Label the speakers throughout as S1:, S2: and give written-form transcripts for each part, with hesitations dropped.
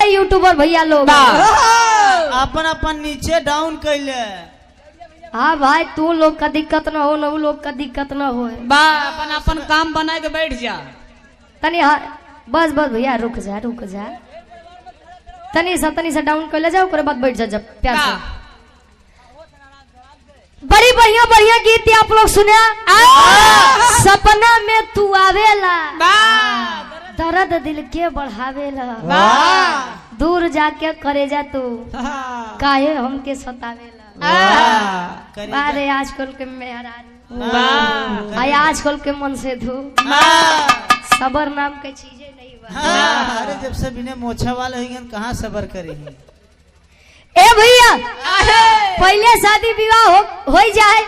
S1: YouTuber भैया लोग
S2: अपन अपन नीचे डाउन कैले।
S1: हाँ भाई, तू लोग का दिक्कत ना हो, न लोग का दिक्कत ना हो।
S3: बा अपन अपन काम बना के बैठ जा।
S1: तनी हाँ, बस बस भैया रुक जा तनी सा डाउन कर ले जाओ, ओकरे बाद बैठ जा जब प्यार से। बड़ी बढ़िया गीत आप लोग सुने। सपना में तू आवेला, दर्द दिल के बढ़ावेला, दूर जाके करे जा तू काहे हमके सतावेला। अरे आजकल के मेहरान आय आजकल के मन से धू सबर नाम के चीजें नहीं बा।
S2: अरे जब से बिना मोछा वाले होंगे कहाँ सबर करेंगे।
S1: ए भैया, पहले शादी विवाह हो जाए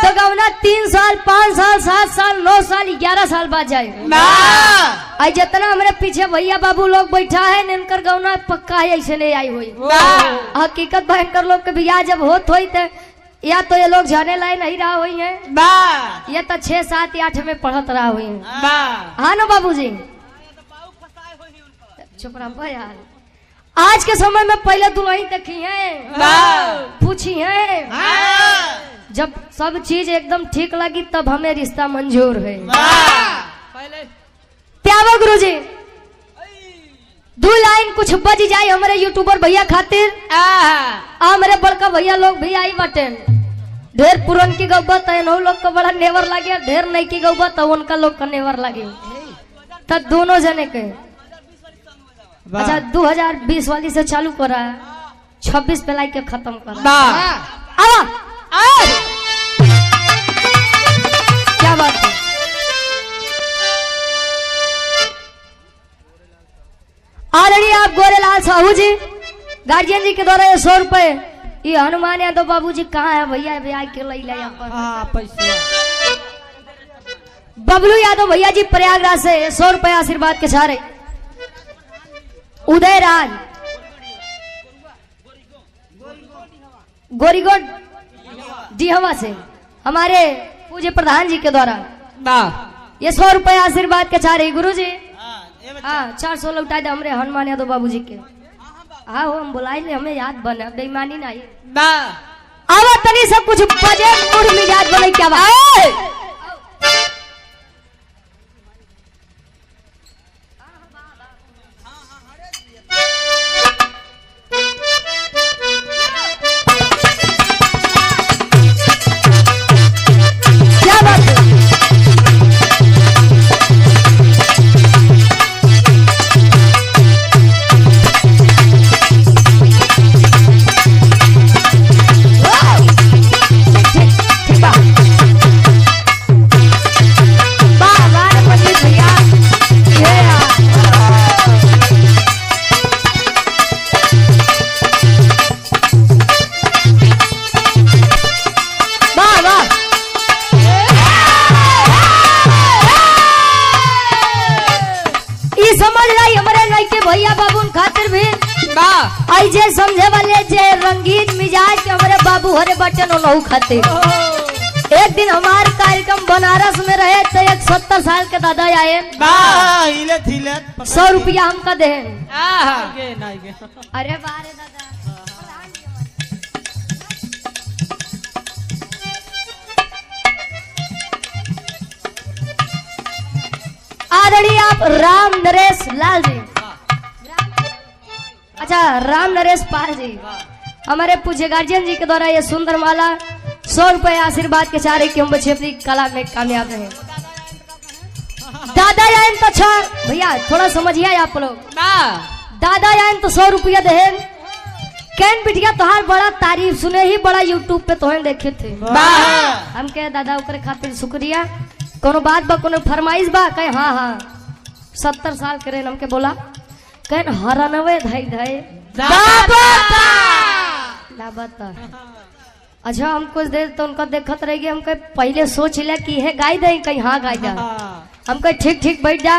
S1: तो गवना 3 साल 5 साल 7 साल 9 साल 11 साल बाद जाए। आई जितना हमारे पीछे भैया बाबू लोग बैठा है इनकर गवना पक्का है ऐसे नहीं आई हुई। हकीकत भयंकर लोग के बियाह जब होत हुई थे या तो ये लोग जाने लाए नहीं रहा हुई है, या तो 6 7 8 में पढ़त रहा हुई है। हाँ ना बाबूजी, चुप रहो यार। आज के समय में पहले दुल्हन देखी है, पूछी है, जब सब चीज एकदम ठीक लगी तब हमें रिश्ता मंजूर है। त्यागो गुरुजी, 2 लाइन कुछ बज जाए हमारे यूट्यूबर भैया खातिर। हमारे बड़का भैया लोग भी आई बटे, ढेर पुरन की गौबत है, नौ लोग का बड़ा नेवर लगे, ढेर नहीं की गौबत है उनका लोग का नेवर लगे। तब दोनों जने के अच्छा 2020 वाली से चालू करा, 26 पे लाई के खत्म करा। क्या बात है। ऑलरेडी आप गोरेलाल साहू जी गार्जियन जी के द्वारा 100 रुपए, ये हनुमान यादव बाबू जी कहाँ है भैया, भैया के ले लिया बबलू यादव भैया जी प्रयागराज से 100 रुपए आशीर्वाद के सारे। उदय राज गोरीगोड डिहवा से हमारे पूज्य प्रधान जी के द्वारा ये 100 रुपए आशीर्वाद के चाह रही गुरु जी। हाँ 400 लौटा दे हमरे हनुमान यादव बाबू जी के। हाँ हम बुलाई ले, हमें याद बना, बेईमानी नहीं आवा तनी सब कुछ बजे मूड मिजाज बने। क्या बात जे समझे वाले जे रंगीन मिजाज के हमारे बाबू हरे बटन नहु खाते। एक दिन हमारे कार्यक्रम बनारस में रहे तो एक 70 साल के दादा आए, 100 रुपया हमका दे। अरे बारे दादा आदरणीय आप राम नरेश लाल जी, अच्छा राम नरेश पाल जी हमारे पूज्य गार्जियन जी के द्वारा ये सुंदर माला 100 रुपए आशीर्वाद के चारे की हम बच्चे अपनी कला में कामयाब रहे। दादा आयन तो अच्छा भैया थोड़ा समझिए आप लोग, दादा आयन तो 100 रुपया दे। कैन बिटिया तोहार बड़ा तारीफ सुने ही बड़ा यूट्यूब पे तोहन देखे थे। हम कहे दादा ओकरे खातिर शुक्रिया, कोनो बात बा कोनो फरमाइश बा? कहे हाँ हाँ 70 साल करे हमके बोला कहन हरनवे धई धई बता। अच्छा हम कुछ देर तो उनका देखत रह गए, हम कहे पहले सोच लिया कि है गाय दे, कहीं हाँ गाय जा। हम कहे ठीक ठीक बैठ जा,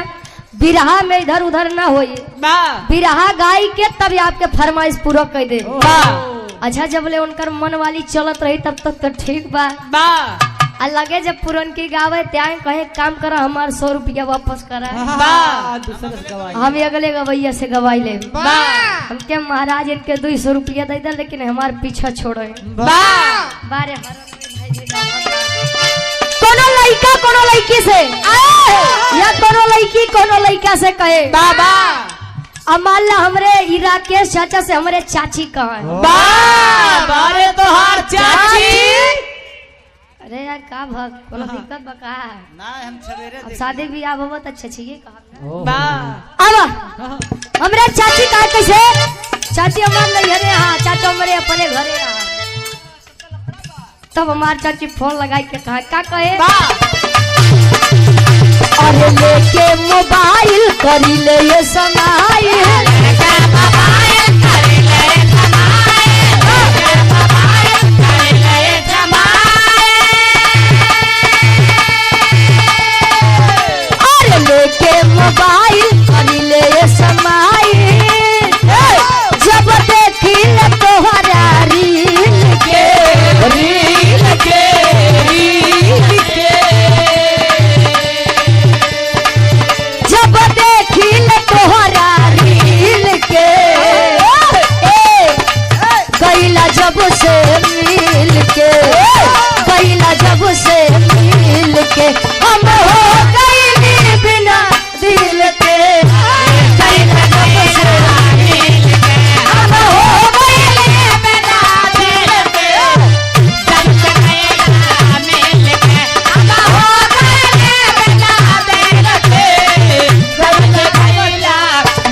S1: बिरहा में इधर उधर ना हो, बिरहा गाय के तब आपके फरमाइश पूरा कर दे। अच्छा जब ले उनकर मन वाली चलत रही तब तक तो ठीक बा। आ लगे जब पुरन की गावे त्याग कहे काम करा हमार 100 रुपया वापस करा
S2: दूसरे से गवाही
S1: हम अगले गवैया से गवाई ले हमके महाराज इनके 200 रुपया दे दे लेकिन हमार पीछा छोड़े बारे कोनो लड़का कोनो लड़की से या कोनो लड़की कोनो लड़का से कहे
S3: बाबा
S1: अमाला हमरे ई राकेश चाचा से हमरे चाची कहे
S3: बारे तो हर चाची
S1: अरे यार का भग कोनो दिक्कत बका
S2: ना हम सवेरे
S1: अब शादी ब्याह बहुत अच्छे छिए कहा
S3: बा
S1: अब हमरे चाची कहा कैसे चाची हमार नहीं घरे हां चाचा हमरे अपने घरे रहा तब हमार चाची फोन लगाई के कहा का कहे अरे लेके मोबाइल करी ले ये समाइल अरे लेके मोबाइल करी ले ये समाइल जब देखी ले तोहरा रील के जब देखी ले तोहरा रील के गईला जब से मिल के गईला जब से मिल के हम हो गईली बिना दिल के गईला जब से मिल के हम हो गईली बिना दिल के जब से गईला मिल के हम हो गईली बिना दिल के जब से गईला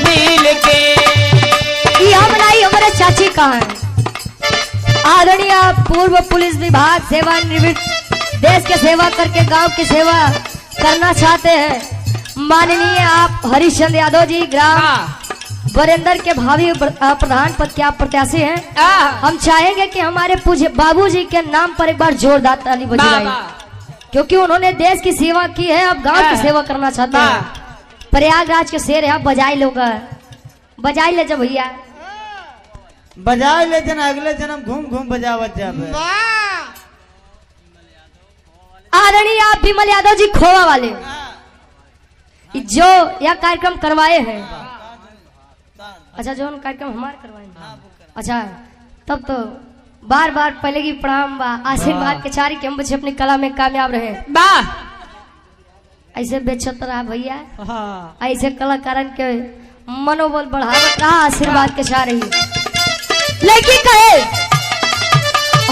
S1: मिल के ये हम नहीं हमारे चाची कहाँ है आदरणीय पूर्व पुलिस विभाग सेवानिवृत्त देश के सेवा करके गांव की सेवा करना चाहते हैं माननीय आप हरिश्चंद्र यादव जी ग्राम बरेंदर के भावी प्रधान पद के आप प्रत्याशी हैं हम चाहेंगे कि हमारे पूज्य बाबूजी के नाम पर एक बार जोरदार ताली बजाएं क्योंकि उन्होंने देश की सेवा की है अब गांव की सेवा करना चाहते हैं प्रयागराज के शेर है बजाई लोग बजाई ले जब भैया
S2: बजाए ले जन अगले जन्म घूम घूम बजावत जाबे
S1: आदरणीय आप विमल यादव जी खोवा वाले जो यह कार्यक्रम करवाए हैं अच्छा जो कार्यक्रम हमारे करवाए हैं अच्छा तब तो बार बार पहले की प्रणाम बा आशीर्वाद के चारी के हम बच्चे अपनी कला में कामयाब रहे ऐसे बेचत रहा भैया ऐसे कलाकारन के मनोबल बढ़ावत रहा आशीर्वाद के चाह रही लेकिन कहे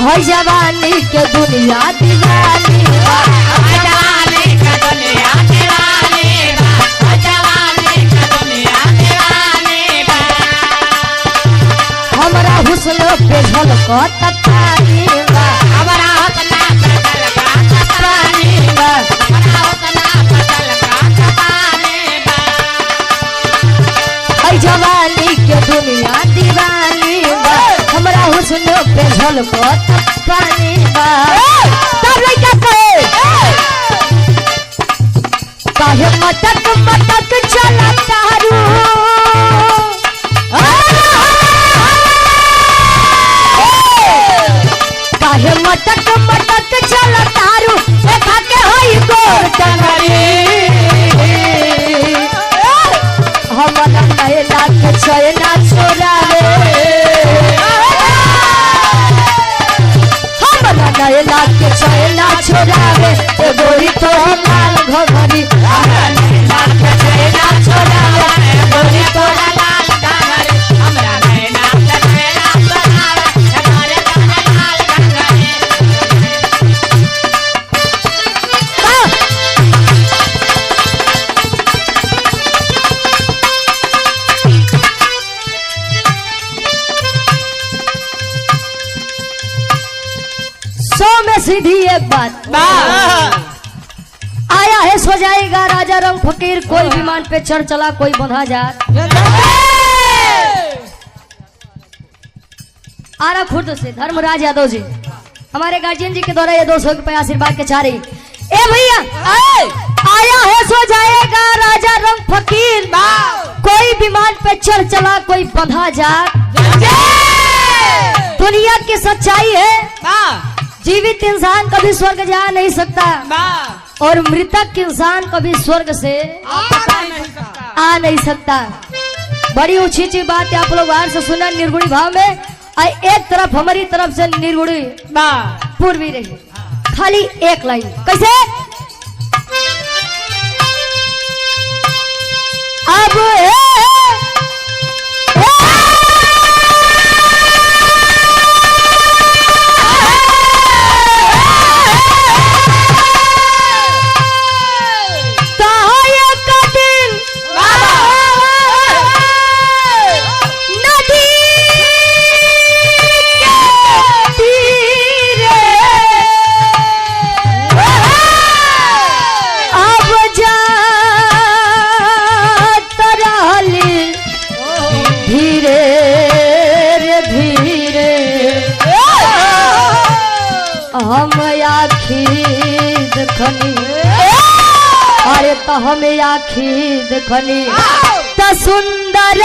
S1: हो जवानी के दुनिया दीवानी हमारा हुस्न पे झलकत तानी बा हमारा हुस्न पे झलकत तानी बा हमारा हुस्न पे झलकत तानी बा ऐ जवानी के दुनिया दीवानी बा हमारा हुस्न पे झलकत तानी बा तब लइका कहे काहे मटक मटक चला तारू काहे मटक मटक चल तारू देखा के होई गोर टंगरी हमरा नैला के चैना छोड़ावे हमरा नैला के चैना छोड़ावे ए गोरी तो लाल घघरी हमरा नैला के चैना छोड़ावे ए गोरी तो लाल घघरी हमरा नैला के चैना छोड़ावे ए गोरी तो लाल घघरी में सीधी एक बात आया है सो जाएगा राजा रंग फकीर कोई विमान पे चढ़ चला कोई बंधा जा आरा खुर्द से धर्मराज यादव जी हमारे गार्जियन जी के द्वारा ये 200 रुपए आशीर्वाद के चाह रही ए भैया आया है सो जाएगा राजा रंग फकीर कोई विमान पे चढ़ चला कोई बंधा जा दुनिया की सच्चाई है जीवित इंसान कभी स्वर्ग जा नहीं सकता और मृतक इंसान कभी स्वर्ग से आ नहीं सकता। बड़ी ऊंची ऊंची बात है, आप लोग बाहर से सुना निर्गुणी भाव में। और एक तरफ हमारी तरफ से निर्गुणी पूर्वी रही, खाली एक लाइन कैसे। अब हम आखी देखनी, अरे तो हम आखी देखनी तो सुंदर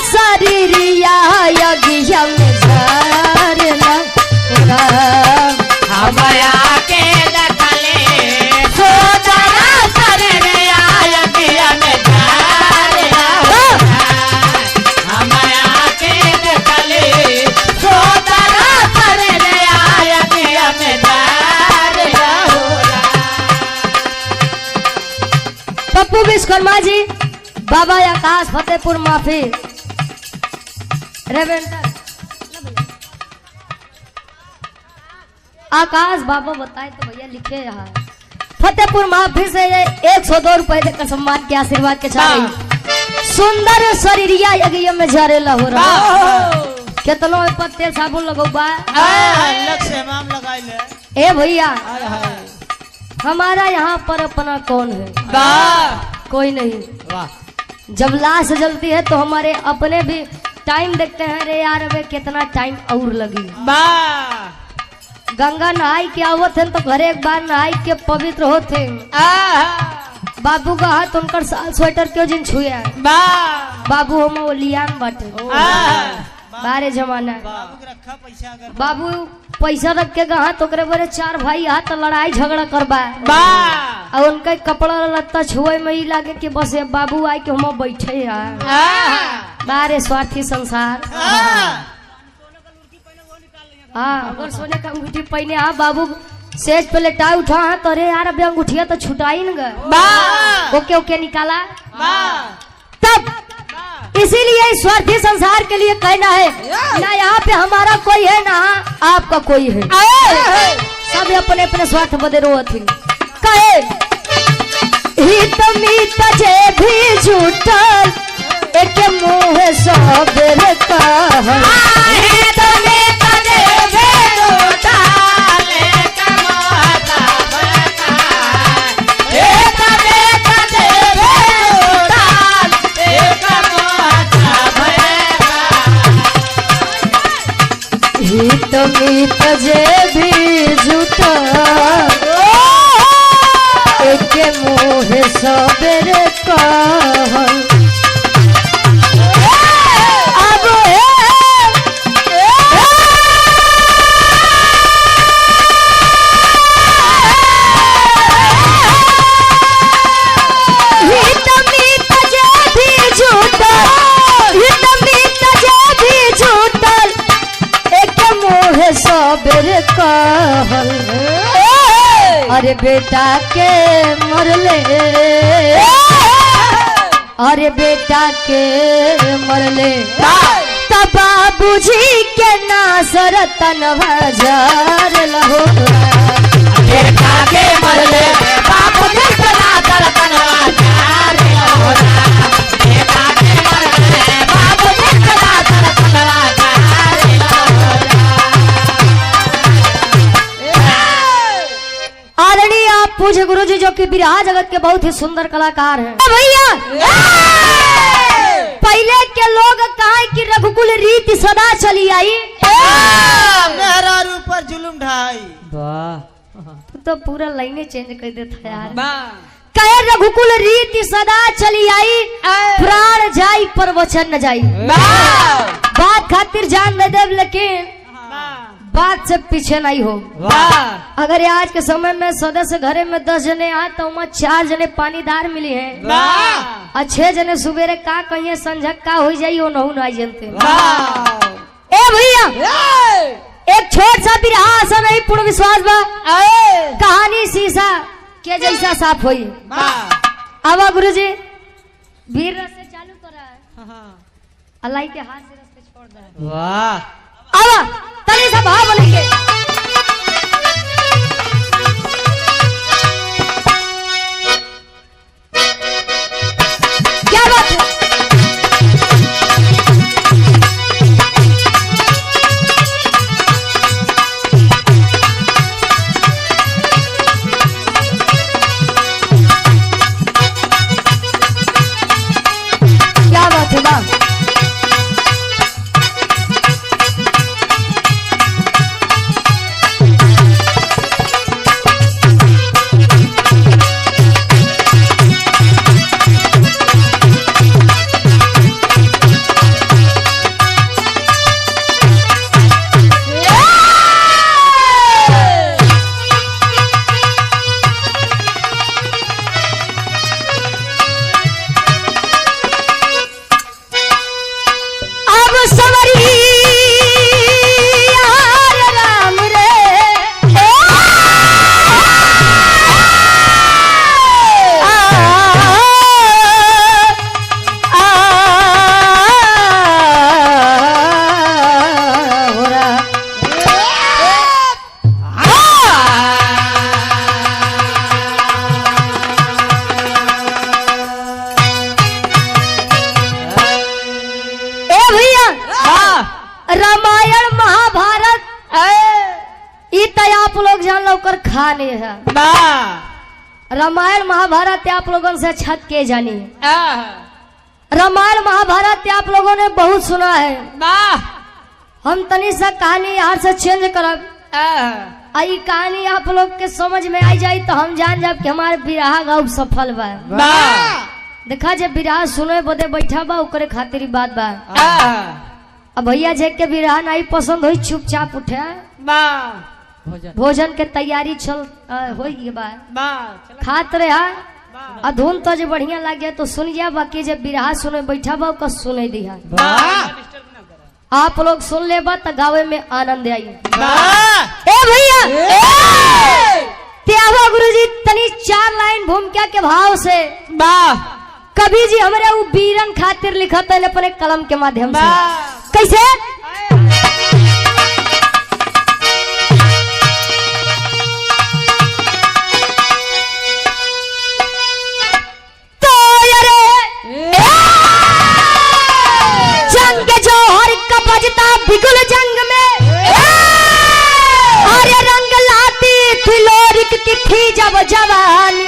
S1: शरीरिया यज्ञ में झरना
S3: हम आके देखले सुंदर शरीरिया यज्ञ में झरना। हम आके देखले सुंदर शरीरिया यज्ञ में झरना।
S1: पप्पू विश्वकर्मा जी, बाबा आकाश फतेहपुर माफी रेवेंटर आकाश बाबा बताए तो भैया लिखे यहाँ फतेहपुर माफी से 102 रुपए देकर सम्मान के आशीर्वाद के साथ सुंदर शरीरिया यज्ञ में झरेला हो रहा। कितनो पर तेल साबुन लगौबा ए भैया, हमारा यहाँ पर अपना कौन है? कोई नहीं। जब लाश जलती है तो हमारे अपने भी टाइम देखते हैं, रे यार अबे कितना टाइम और लगी। गंगा नहाई के आवत है तो घरे एक बार नहाई के पवित्र होते। बाबू का हाथ उनकर स्वेटर क्यों जिन छुए, बाबू हम ओलियान बाटे बारे जमाना। बाबू पैसा रख के गहा तो बड़े 4 भाई हाथ लड़ाई झगड़ा करबा और उनका कपड़ा लत्ता छुए में ही लागे कि बस ये बाबू आए कि हम बैठे बारे स्वार्थी संसार। हाँ अगर सोने का अंगूठी पहने हाँ बाबू सेज पे लेटा उठा हाँ तो अरे यार अभी अंगूठिया तो छुटाई न ओके ओके निकाला तब। इसीलिए स्वार्थी संसार के लिए कहना है ना यहाँ पे हमारा कोई है ना आपका कोई है, सब अपने अपने स्वार्थ बदे रोती कहे हित मीत जे भी झूठल एक मुँह सब हित मीत जे भी झूठल एक मुँह हित मीत जे भी झूठा एक मुँह सबेर कहल। अब हित मीत जे भी झूठा हित मीत जे भी झूठल मुँह सबेर कहल। अरे बेटा के मरले अरे बेटा के मरले तब बाबूजी के नासर तनवा झर लहो।
S3: बेटा के मरले बाबूजी के नासर तनवा झर लहो। बेटा के मरले बाबूजी के नासर तनवा झर लहो।
S1: आदरणीय आप पूज्य गुरु जी जो कि बिरहा जगत के बहुत ही सुंदर कलाकार हैं भैया। पहले के लोग कहा कि रघुकुल रीति सदा चली आई
S2: मेहरारू ऊपर जुलुम ढाई।
S1: तू तो पूरा लाइने चेंज कर देता यार। कहे रघुकुल रीति सदा चली आई प्राण जाई पर वचन न जाई। बात खातिर जान न देव लेकिन बात से पीछे नहीं हो।
S2: वाह
S1: अगर ये आज के समय में सदस्य घरे में 10 जने आए तो वहाँ 4 जने पानीदार मिली है
S2: वाह
S1: और 6 जने सुबेरे का कहिए संझक का हो जाइए वो नहीं जानते।
S2: वाह
S1: ए भैया एक छोट सा बिरहा ऐसा नहीं पूर्ण विश्वास बा कहानी शीशा के जैसा साफ हुई। आवा गुरुजी वीर रस से चालू कर रहा है अल्लाह के हाथ से रस पे छोड़ रहा है।
S2: वाह
S1: आवा तनी सा भाव बनेंगे। क्या बात है क्या बात है बा रामायण महाभारत ई तो आप लोग जान लो कर खाने है। रामायण महाभारत आप लोगों से छत के जानी रामायण महाभारत आप लोगों ने बहुत सुना है। हम तनी सा कहानी यहाँ से चेंज करब आई कहानी आप लोग के समझ में आई जाए तो हम जान जाब कि हमारे बिरहा गाँव सफल बा। देखा जब बिरहा सुने बदे बैठा बा ओकरे खातिर ही बात बा। अब भैया जे के बिरहा नहीं पसंद हो चुपचाप उठे भोजन के तैयारी चल हो खात रहा धुन तो जो बढ़िया लगे तो सुन जा बाकी जब बिरहा सुने बैठा बा का सुने दिया आप लोग सुन ले बा तो गावे में आनंद आई। ए भैया त्यावा गुरुजी तनी 4 लाइन भूमिका के भाव से कभी जी हमारे वो बीरन खातिर लिखत है अपने कलम के माध्यम से कैसे तो जंग जोहर का बजता बिगुल जंग में अरे रंग लाती थी लोरिक की थी जब जवानी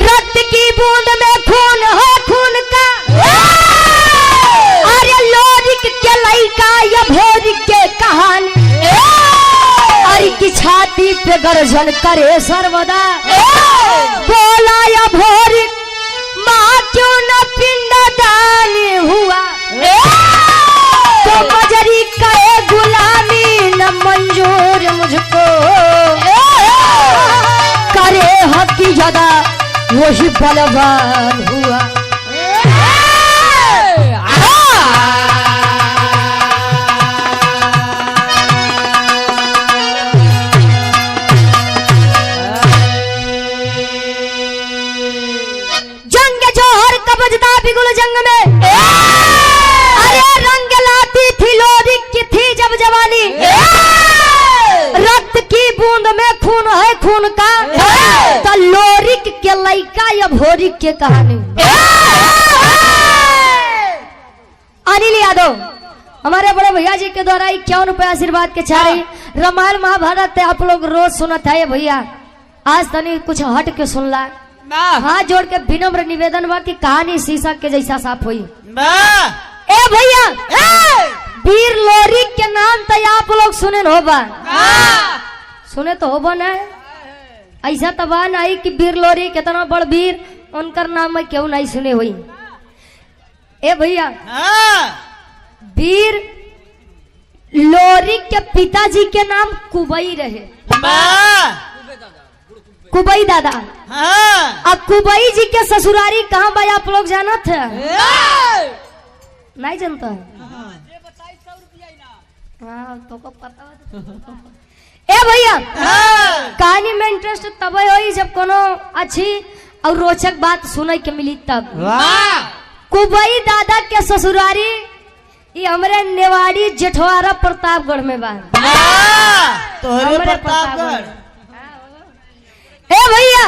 S1: रक्त की बूंद में खून हो खून का अरे लोरिक के लइका या भोरिक के कहानी अरे की छाती पे गर्जन करे सर्वदा बोला या भोरिक माँ क्यों न पिंडदानी हुआ तो मजरी करे गुलामी न मंजूर मुझको करे हक की ज्यादा वही बलवान हुआ। जंग जोहर कबजदा बिगुल जंग में अरे रंग लाती थी लोरिक की थी जब जवानी रक्त की बूंद में खून है खून का तो लोरिक के लइका या भोरिक के कहानी। अनिल यादव हमारे बड़े भैया जी के द्वारा 51 रुपए आशीर्वाद के चाह रही रामायण महाभारत आप लोग रोज सुनत है भैया आज तनी कुछ हट के सुन ला हाथ जोड़ के विनम्र निवेदन बा कि कहानी शीशा के जैसा साफ हुई। ए भैया वीर लोरिक के नाम तो आप लोग सुने होबा सुने तो होबा ना ऐसा तो बा नहीं कि वीर लोरिक इतना बड़ वीर उनकर नाम में क्यों नहीं सुने हुई। ए भैया वीर लो लोरिक के पिताजी के नाम कुबई रहे, कुबई दादा।
S2: हाँ
S1: अब कुबई जी के ससुरारी कहाँ भाई आप लोग जानत है? नहीं जानता है? हाँ तो को पता ए भैया, कहानी में इंटरेस्ट तब होई जब कोनो अच्छी और रोचक बात सुने के मिली तब। कुबई दादा के ससुरारी ये हमरे नेवाड़ी जेठवारा प्रतापगढ़ में बा।
S2: तोहरे
S1: हमरे
S2: प्रतापगढ़।
S1: ए भैया,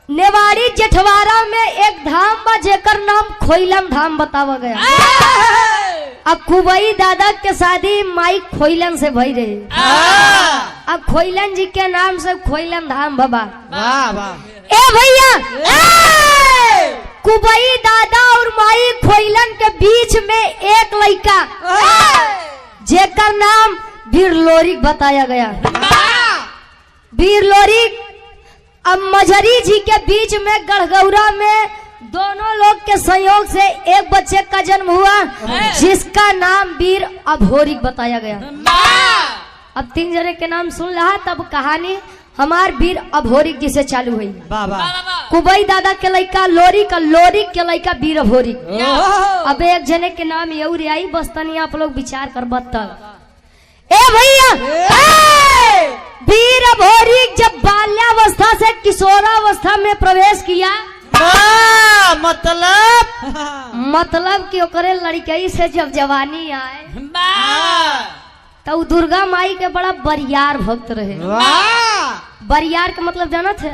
S1: नेवाड़ी जेठवारा में एक धाम बा जेकर नाम खोइलम धाम बतावा गया। अब कुबई दादा के शादी माई खोइलन से भई रही। अब खोइलन जी के नाम से खोइलन धाम बाबा।
S2: वाह वाह।
S1: ए भैया, कुबई दादा और माई खोइलन के बीच में एक लड़का जेकर नाम वीर लोरिक बताया गया। वीर लोरिक अब मझरी जी के बीच में गढ़गौरा में दोनों लोग के संयोग से एक बच्चे का जन्म हुआ जिसका नाम वीर अभोरिक बताया गया। अब 3 जने के नाम सुन रहा तब कहानी हमार वीर अभोरिक जी से चालू हुई। कुबई दादा के लड़का लोरिक और लोरिक के लड़का वीर अभोरिक। अब एक जने के नाम ये आई बस तनी आप लोग विचार कर तब। ए भैया, वीर अभोरिक जब बाल्यावस्था से किशोरावस्था में प्रवेश किया, मतलब कि ओकरे लड़कई से जब जवानी आए तो दुर्गा माई के बड़ा बरियार भक्त रहे। बरियार का मतलब जाना थे?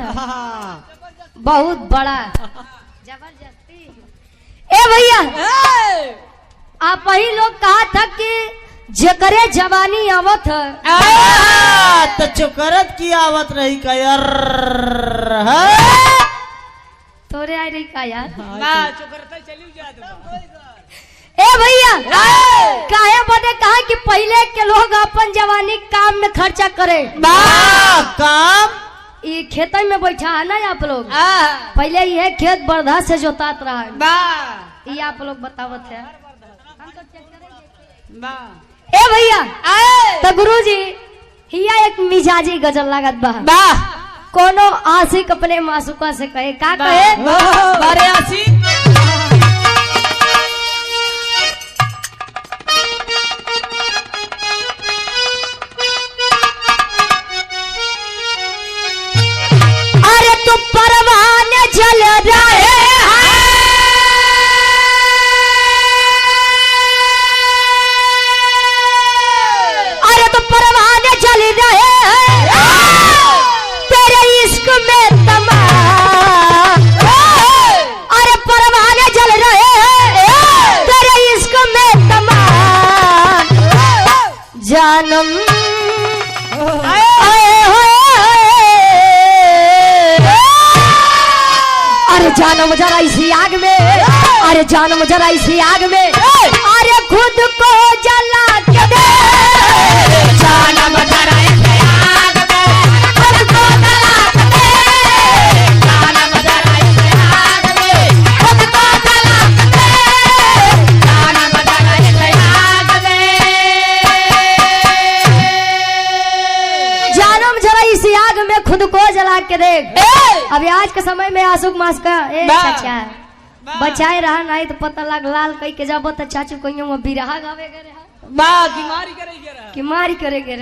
S1: बहुत बड़ा जबरदस्ती। ए भैया, आप ही लोग कहा था कि जकरे जवानी आवत है
S2: तो चुकरत की आवत रही का यार।
S1: तोरे आ रही का यार? ए भैया, काहे बने कहा कि पहले के लोग अपन जवानी काम में खर्चा करे।
S2: काम
S1: ये खेत में बैठा है ना आप लोग। पहले ये खेत बरधा से जोतात रहा है। ये आप लोग बतावत है। ए भैया, तो गुरुजी हिया एक मिजाजी गजल लागत बा। कोनो आशिक अपने मासूका से कहे का कहे?
S3: बारे आशिक
S1: अरे तू परवाने जल रहे हैं, अरे तू परवाने जल रहे हैं, तेरे इश्क में तमा, अरे परवाने जल रहे हैं, तेरे इश्क में तमा, जानम अरे जानम जरा इसी आग में, अरे जानम जरा इसी आग में, अरे खुद को जला के दे,
S3: जानम जरा इसी आग में,
S1: खुद को जला के दे,
S3: जानम जरा इसी आग में,
S1: खुद को जला के दे,
S3: जानम जरा इसी आग में,
S1: जानम जरा इसी आग में खुद को जला के देख। अभी आज के समय में आशुक मास का चाचा बचाए रहा नहीं तो पता लग लाल कई के जब तो चाचू कहीं बिरहा गावे गए कि मारी करे गए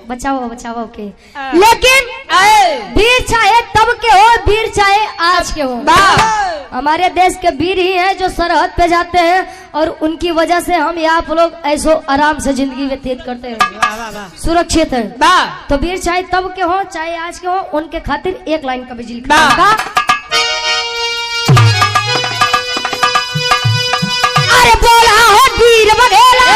S1: बचाओ बचाओ के। लेकिन वीर चाहे तब के हो, वीर चाहे आज के हो, हमारे देश के वीर ही हैं जो सरहद पे जाते हैं और उनकी वजह से हम आप लोग ऐसो आराम से जिंदगी व्यतीत करते हैं, सुरक्षित है। तो वीर चाहे तब के हो चाहे आज के हो, उनके खातिर एक लाइन का बिजली का। अरे बोला है वीर बघेला,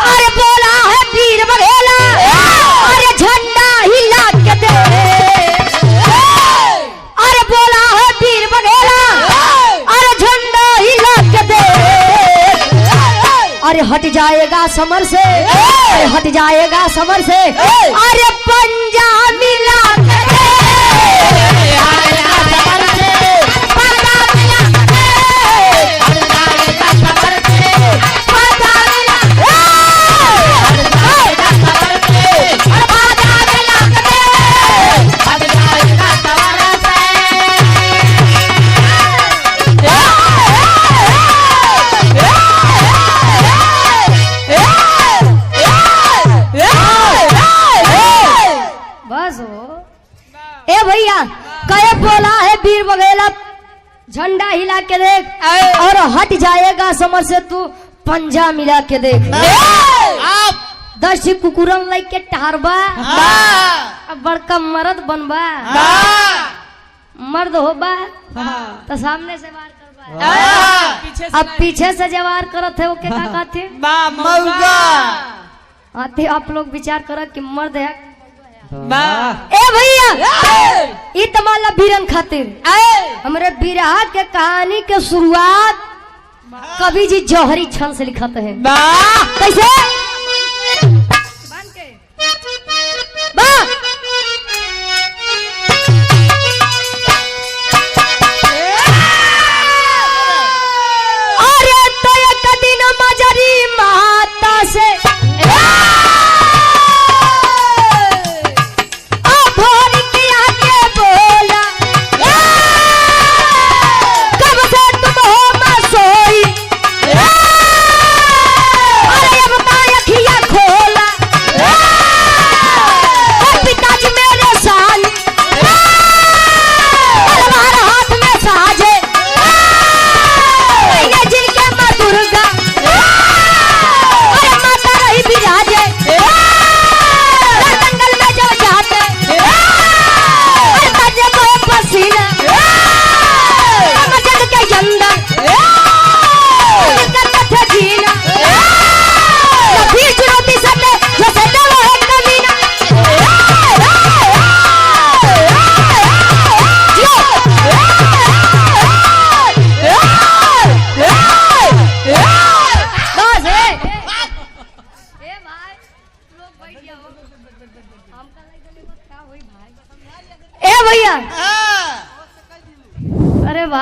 S1: अरे बोला है वीर बघेला, अरे झंडा हिला के दे, अरे बोला है वीर बघेला, अरे झंडा हिला के दे, अरे हट जाएगा समर से, अरे हट जाएगा समर से, अरे पंजा मिला के दे,
S3: आएगा समर से,
S1: ए भैया कहे बोला है वीर बघेला झंडा हिला के देख और हट जाएगा समर से तू पंजा मिला के देख।
S2: आप
S1: 10 कुकुरन लाइक के टहरबा अब बड़का मर्द बनबा मर्द होबा तो सामने से वार करबा अब पीछे से जवार करत है वो के का कहते
S2: मौगा।
S1: आते आप लोग विचार करो कि मर्द है ए भैया ई तमाला बीरन खातिर हमरे बिरहा के कहानी के शुरुआत कवि जी जौहरी छंद से लिखते हैं। कैसे अरे तो एक दिन मजरी माता से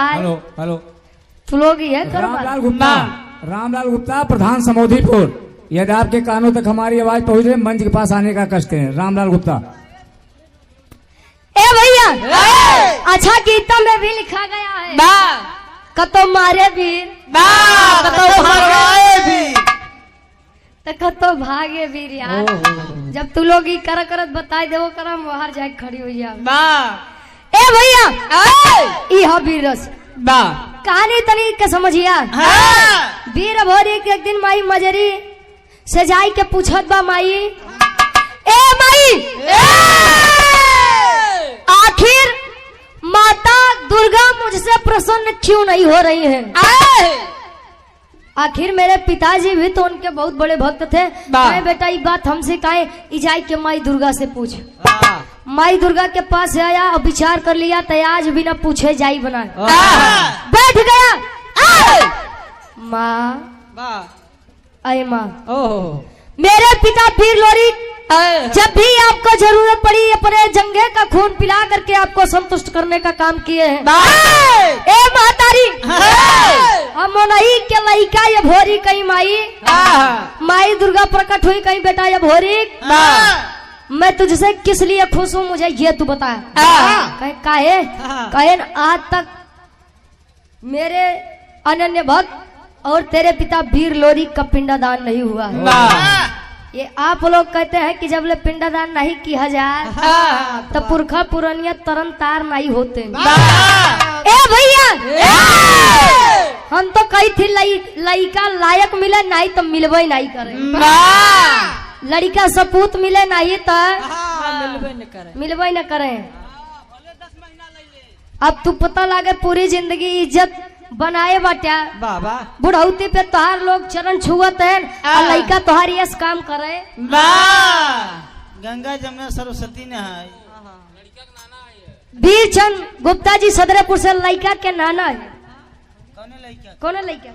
S4: हेलो हेलो
S1: तू लोग ही है
S4: रामलाल गुप्ता, रामलाल गुप्ता प्रधान समोधीपुर। यदि आपके कानों तक हमारी आवाज पहुंच रही मंच के पास आने का कष्ट है। रामलाल गुप्ता।
S1: ए भैया अच्छा गीता में भी लिखा गया है कतो मारे वीर
S2: कतो भगाए भी
S1: तो कतो भागे वीर यार। जब तू लोग ही करत बताए देवो करम बाहर जाके खड़ी हो जा। ए भैया ई वीर रस कहानी तनी के समझिया। वीर भोरी के एक दिन माई मजरी से जाई के पूछत बा माई ए माई आखिर माता दुर्गा मुझसे प्रसन्न क्यों नहीं हो रही है? आखिर मेरे पिताजी भी तो उनके बहुत बड़े भक्त थे। कहे बेटा ये बात हमसे कहे इजाई के माई दुर्गा से पूछ। माई दुर्गा के पास आया और विचार कर लिया तो आज बिना पूछे जाई बना बैठ गया। माँ अय माँ मेरे पिता पीर लोरी जब भी आपको जरूरत पड़ी अपने जंगे का खून पिला करके आपको संतुष्ट करने का काम किए हैं। ए महतारी हम नहीं के लइका ये भोरी कहीं माई दुर्गा प्रकट हुई कहीं बेटा ये भोरी मैं तुझसे किस लिए खुश हूँ मुझे ये तू बता। कहे आज तक मेरे अनन्य भक्त और तेरे पिता वीर लोरी का पिंडदान नहीं हुआ है। ये आप लोग कहते हैं कि जब ले पिंडदान नहीं किया जाए तो पुरखा पुरानिया तरन तार नहीं होते। ए भैया हम तो कही थी लड़का लायक मिले नहीं तो मिलवे नहीं करे। लड़का सपूत मिले नहीं तो मिलवे न करे। अब तू पता लगे पूरी जिंदगी इज्जत बनाए बाटा बुढ़ौती पे तोहार लोग चरण छुअत है और लड़का तोहार यस काम करे।
S2: गंगा जमुना सरस्वती ने है।
S1: वीर चंद गुप्ता जी सदरेपुर से लड़का के नाना है। कौन लड़का?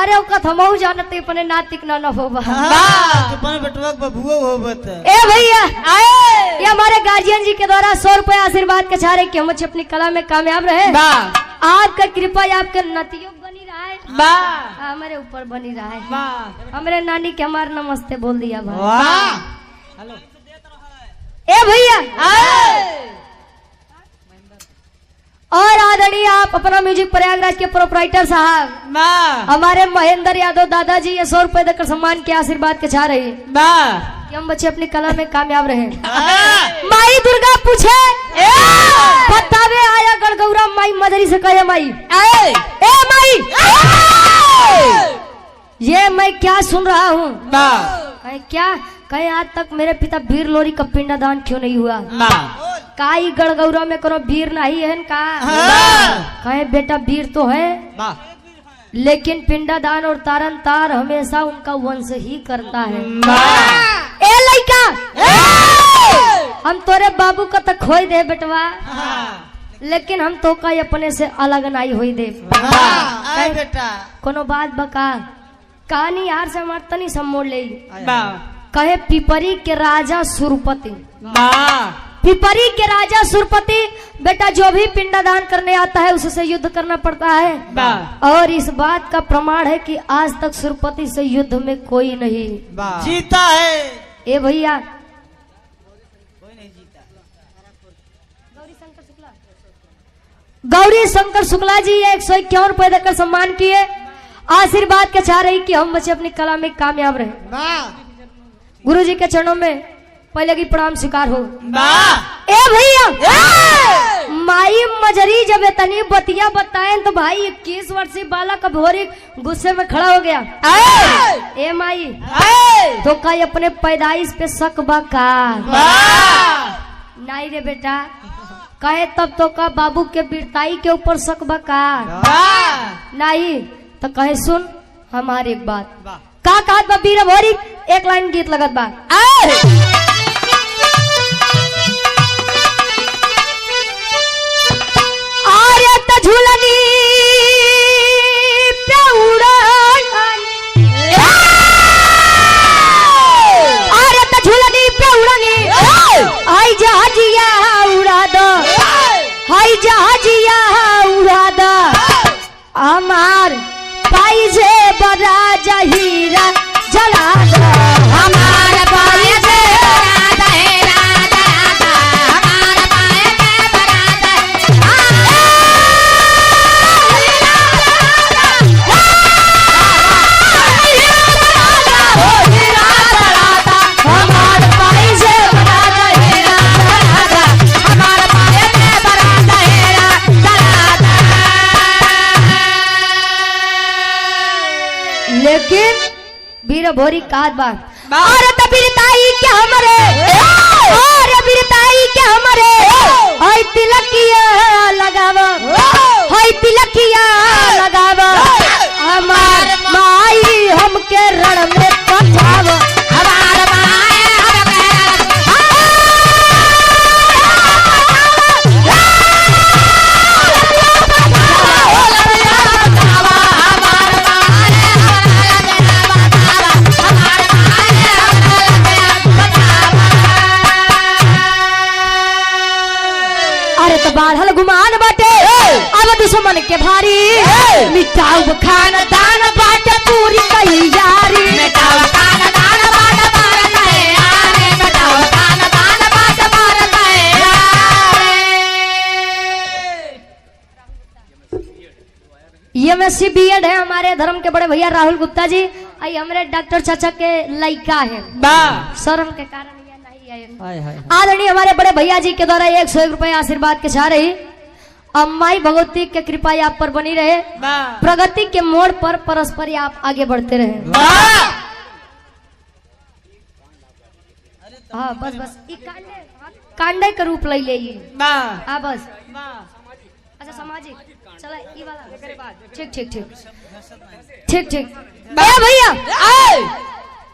S1: अरे हमहू जानते अपने नातिक नाना होबा
S2: बेटवा बबुआ होबत।
S1: ए भैया ये हमारे गार्जियन जी के द्वारा 100 रुपए आशीर्वाद के चारे कि हम अपनी कला में कामयाब रहे। आपका कृपा आपके नतियों बनी रहा है हमारे ऊपर बनी रहा है। हमारे नानी के हमारे नमस्ते बोल दिया भाई। ए भैया और आदरणीय आप अपना म्यूजिक प्रयागराज के प्रोपराइटर साहब हमारे महेंद्र यादव दादाजी ये 100 रुपए देकर सम्मान के आशीर्वाद के चाह रही है। कि हम बच्चे अपनी कला में कामयाब रहे। माई दुर्गा पूछे बतावे आया गड़गौरा माई मदरी से कहे माई ए माई ये मैं क्या सुन रहा हूँ? कहे क्या? कहे आज तक मेरे पिता वीर लोरी का पिंडदान क्यों नहीं हुआ? काई गड़गौरा में करो वीर नहीं है का? कहे बेटा वीर तो है लेकिन पिंडदान और तारन तार हमेशा उनका वंश ही करता है। ए लइका हम तोरे बाबू का तो खोई दे बेटवा लेकिन हम तो का अपने से अलग नहीं हुई दे।
S2: बेटा
S1: कोनो बात बका कहानी यार से हमार तनी सब मोड़ ले। कहे पिपरी के राजा सुरपति, पिपरी के राजा सुरपति बेटा जो भी पिंडदान करने आता है उससे युद्ध करना पड़ता है और इस बात का प्रमाण है कि आज तक सुरपति से युद्ध में कोई नहीं
S2: जीता है।
S1: ए भैया गौरी शंकर शुक्ला जी 151 रुपए देकर सम्मान किए, आशीर्वाद के चाह रही कि हम बच्चे अपनी कला में कामयाब रहे। गुरु जी के चरणों में पहले की प्रणाम स्वीकार हो। ए भैया माई मजरी जब इतनी बतिया बताए तो भाई 21 वर्षीय बालक भोरी गुस्से में खड़ा हो गया। ए माई तो कई अपने पैदाइश पे शक बका नहीं रे बेटा? कहे तब तो का बाबू के वीरताई के ऊपर शक बका नहीं? तो कहे सुन हमारी एक बात का कहत बा वीर भोरी, एक लाइन गीत लगत बा। आरे त झूलनी पे उड़ानी, आरे त झूलनी पे उड़ानी आई जहाजिया उड़ा दो, आई जहाजिया उड़ा दो हमार पाई जे बड़ा जहीरा जला दो, हमार पाई जे बड़ा जहीरा जला दो, हमार पाई जे बड़ा हमार पाई जे बड़ा जहीरा जला दो, हमार पाई जे बड़ा जहीरा जला दो। लेकिन वीर भोरी कहत बा और वीरताई के हमरे, और वीरताई के हमरे होय तिलकिया लगावा, होय तिलकिया लगावा हमार माई हमके रण में पठावा, हमार माई बाढ़ल गुमान बाटे अब दुश्मन के भारी, मिटाऊ खानदान बाटे पूरी तैयारी, मिटाऊ खानदान बाटे पूरी तैयारी, मिटाऊ खानदान बाटे पूरी तैयारी। ये में बीएड है हमारे धर्म के बड़े भैया राहुल गुप्ता जी, आई हमारे डॉक्टर चाचा के लड़का है शर्म के कारण आदरणीय हमारे बड़े भैया जी के द्वारा 101 रुपए आशीर्वाद के चाह रही। अब माई भगवती की कृपा आप पर बनी रहे, प्रगति के मोड़ पर परस्पर आप आगे बढ़ते रहे। हाँ बस बस कांडे का रूप ले ले हाँ बस अच्छा सामाजिक चला ये वाला ठीक ठीक ठीक ठीक ठीक भैया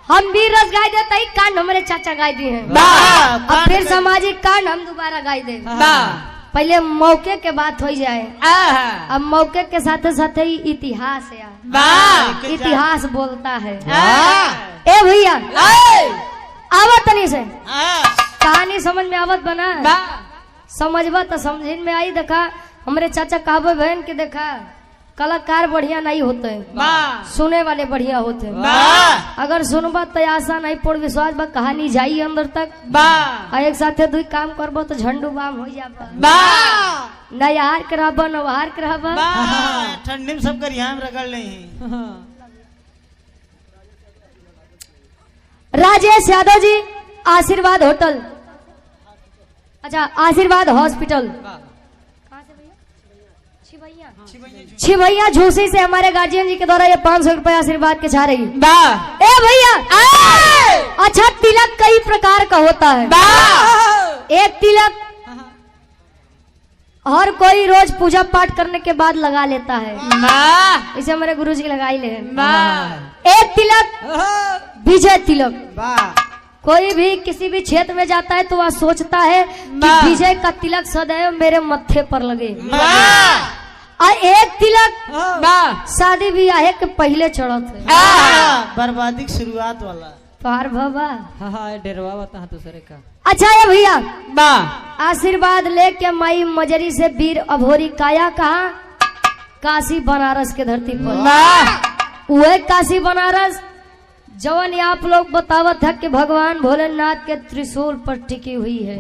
S1: हम भी रस गाय देते ही कांड हमारे चाचा गाय दिए हैं, अब फिर सामाजिक कांड हम दोबारा गाय दे। पहले मौके के बात हो जाए, अब मौके के साथ साथ ही इतिहास है, इतिहास बोलता है। ए भैया आवत नहीं से कहानी समझ में आवत बना, समझबा तो समझ में आई। देखा हमारे चाचा कहबे बहन के देखा कलाकार बढ़िया नहीं होते, सुने वाले बढ़िया होते। अगर सुनबा तो आशा नहीं पूर्ण विश्वास बा कहानी जाई अंदर तक, एक साथे दुई काम करबो तो झंडू बाम हो जाबा, न यार करबा न वार करबा,
S2: ठंडी में सब कर यहाँ रगड़ नहीं।
S1: राजेश यादव जी, आशीर्वाद होटल, अच्छा आशीर्वाद हॉस्पिटल, कहाँ से भैया? छिवैया झूसी से हमारे गार्जियन जी के द्वारा ये 500 रुपए आशीर्वाद के छा रही। ए भैया, अच्छा तिलक कई प्रकार का होता है। एक तिलक हर कोई रोज पूजा पाठ करने के बाद लगा लेता है, इसे हमारे गुरुजी लगाई ले। एक तिलक विजय तिलक, कोई भी किसी भी क्षेत्र में जाता है तो वह सोचता है कि विजय का तिलक सदैव मेरे मत्थे पर लगे। और एक तिलक शादी ब्याह के पहले चढ़त है,
S2: बर्बादी की शुरुआत वाला।
S1: पार बाबा
S3: डेरवा बता दूसरे का।
S1: अच्छा है भैया, आशीर्वाद लेके माई मजरी से वीर अभोरी काया कहा? काशी बनारस के धरती पर। वह काशी बनारस जवन आप लोग बतावत है कि भगवान भोलेनाथ के त्रिशूल पर टिकी हुई है।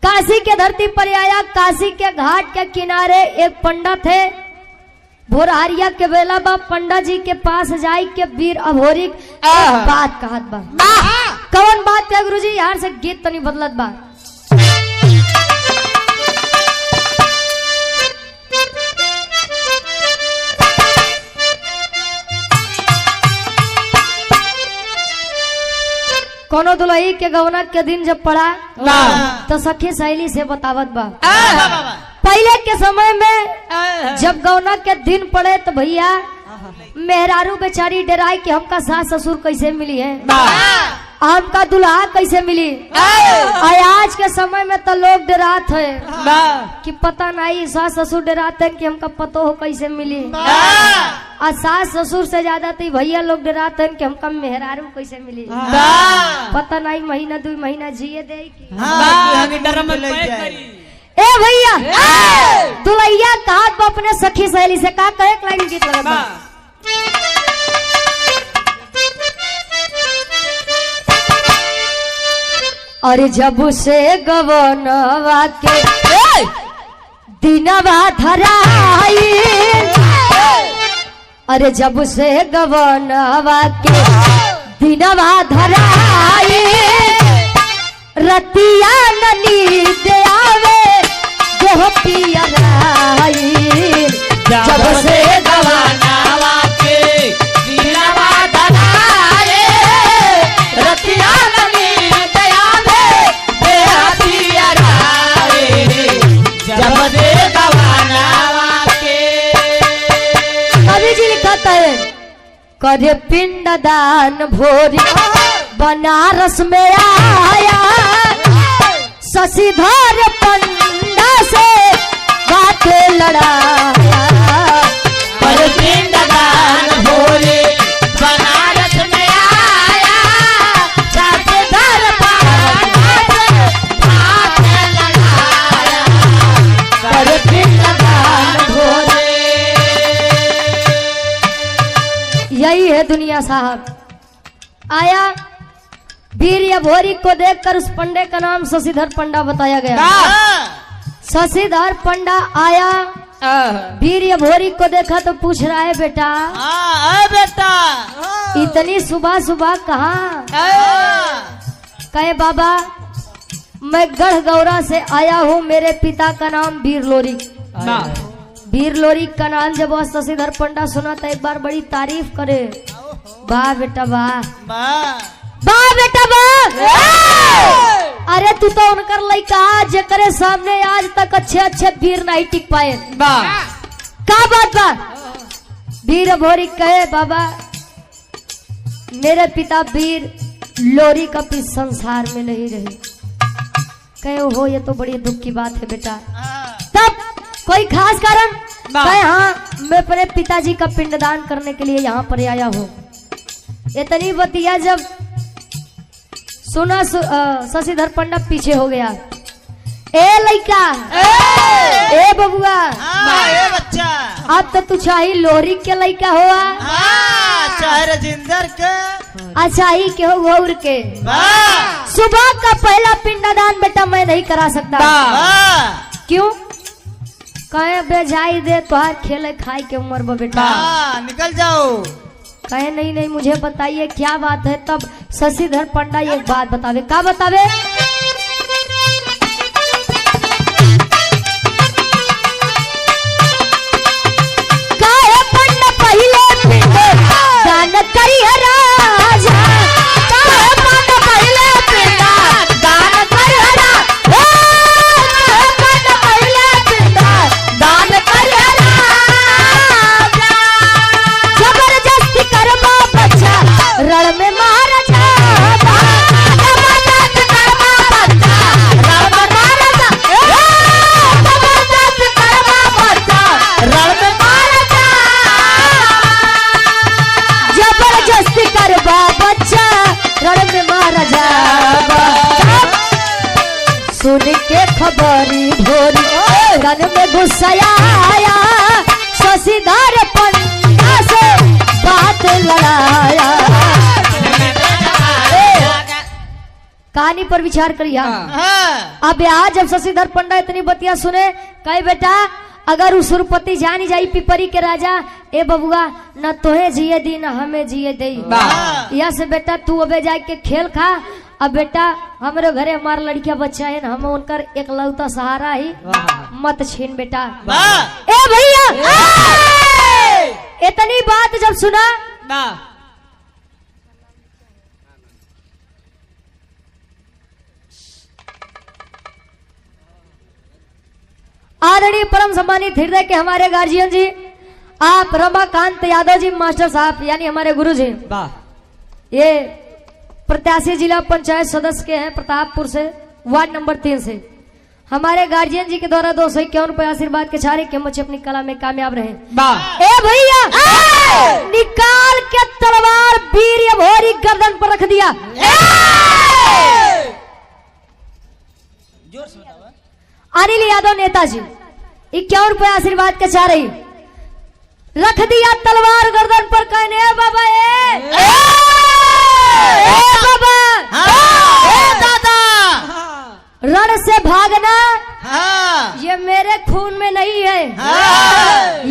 S1: काशी के धरती पर आया। काशी के घाट के किनारे एक पंडित थे। भोरहरिया के बेला बा पंडा जी के पास जाई के वीर अभोरी बात कहत बा। कौन बात है गुरुजी? यार से गीत तनी बदलत बा। कोनो दुल्ही के गौना के दिन जब पड़ा तो सखी सहेली से बतावत बा। पहले के समय में जब गौना के दिन पड़े तो भैया मेहरारू बेचारी डराई कि हमका सास ससुर कैसे मिली है, हमका दुल्हा कैसे मिली। आज के समय में तो लोग डरात है कि पता नहीं सास ससुर डराते हैं कि हमका पतो हो कैसे मिली। और सास ससुर से ज्यादा तो भैया लोग डराते हैं कि हमका मेहरारू कैसे मिली। पता नहीं महीना 2 महीना जिए दे। ए भैया, दुल्हिया कहा अपने सखी सहेली से का कहे? लाइन गीत लगा। और जब से गवनवा के दिनवा धराई, अरे जब से गवनवा के दिनवा धराई, रतिया ननी दे आवे जो पिया राई। जब से गवनवा के दिनवा धराई, रतिया ननी दे आवे जो पिया राई। जब से गवनवा के। कवि जी लिखता है, करे पिंडदान भोरी बनारस में आया, शशिधर पंडा से बातें लड़ाया। पर पिंडदान भोरे बनारस में आया, शशिधर पंडा से बातें लड़ाया। पर पिंडदान भोरे। यही है दुनिया साहब। आया वीर अभोरी को देखकर उस पंडे का नाम शशिधर पंडा बताया गया। शशिधर पंडा आया, वीर अभोरी को देखा तो पूछ रहा है, बेटा
S2: बेटा
S1: इतनी सुबह सुबह कहाँ? कहे बाबा मैं गढ़ गौरा से आया हूँ, मेरे पिता का नाम वीर लोरी। वीर लोरी का नाम जब वह शशिधर पंडा सुना तो एक बार बड़ी तारीफ करे। वाह बेटा वाह, वाह बेटा वाह। अरे तू तो उनकर लड़का जेकरे सामने आज तक अच्छे अच्छे वीर नहीं टिक पाए। का बात बा? वीर अभोरी कहे बाबा मेरे पिता वीर लोरी कभी संसार में नहीं रहे। कहे हो ये तो बड़ी दुख की बात है बेटा। तब कोई खास कारण? कहे हाँ मैं अपने पिताजी का पिंडदान करने के लिए यहाँ पर आया हूँ। इतनी बतिया जब सुना शशिधर पंडा पीछे हो गया। ए लड़का, ए बबुआ,
S2: ए बच्चा,
S1: अब तो तू चाही लोरी के लड़का हुआ,
S2: चाहे राजेंद्र के,
S1: अचाही के हो गौर के। सुबह का पहला पिंडदान बेटा मैं नहीं करा सकता। क्यों? कहे बेजाई दे तुहार खेले खाई के उम्र में बेटा।
S2: निकल जाओ।
S1: कहे नहीं नहीं मुझे बताइए क्या बात है। तब शशिधर पंडा एक बात बतावे। क्या बतावे? काहे पंडा पहिले पिंड दान करिए राजा, काहे पंडा पहिले पिंड दान करिए राजा, काहे पंडा पहिले पिंड दान करिए राजा। जबरदस्ती करबा बच्चा रण में मार जाबा, जबरदस्ती करबा बच्चा रण में मार जाबा, जबरदस्ती करबा बच्चा रण में मार जाबा, जबरदस्ती करबा बच्चा रण में मार जाबा। सुन के खबरी भोरी रन में गुस्सा आया, शशिधर पंडा से बात लड़ाया। कहानी पर विचार करिए। अब आज जब शशिधर पंडा इतनी बतिया सुने, कहे बेटा अगर उस सुरपति जानी जाई पिपरी के राजा, ए बबुआ न तोहे जिए दी न हमें जिए दे, या से बेटा तू अबे जाके खेल खा। अब बेटा हमारे घरे हमारा लड़किया बच्चा है, हम उनकर एकलौता सहारा ही, मत छीन बेटा। ए भैया इतनी बात जब सुना, आदरणीय परम सम्मानित हृदय के हमारे गार्जियन जी, आप रमाकांत यादव जी मास्टर साहब यानी हमारे गुरु जी, ये प्रत्याशी जिला पंचायत सदस्य के हैं प्रतापपुर से, वार्ड नंबर 3 से। हमारे गार्जियन जी के द्वारा 251 रुपए आशीर्वाद के छारे के मुझे अपनी कला में कामयाब रहे। ए भैया निकाल के तलवार वीर भोरी गर्दन पर रख दिया। अनिल यादव नेताजी 51 रुपए आशीर्वाद के चाह रही, रख दिया तलवार गर्दन पर। कहने बाबा बाबा
S2: दादा
S1: रण से भागना ये मेरे खून में नहीं है,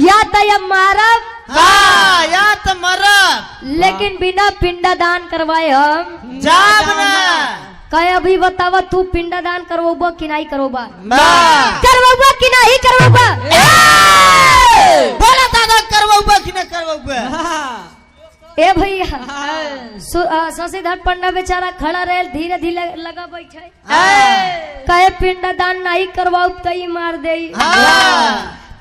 S1: या तो ये मारब
S2: या तो मरब,
S1: लेकिन बिना पिंडदान करवाए हम
S2: जाब ना।
S1: कहे अभी बतावा तू पिंडदान करवोबा कि नहीं करवोबा?
S2: बा।
S1: करवोबा कि नहीं करवोबा?
S2: बोला दादा करवोबा कि न करवोबा?
S1: ए भैया शशिधर पंडा बेचारा खड़ा रहे, धीरे धीरे लगा बैठे, कहे पिंडदान नहीं करवाऊ तो ई मार दे,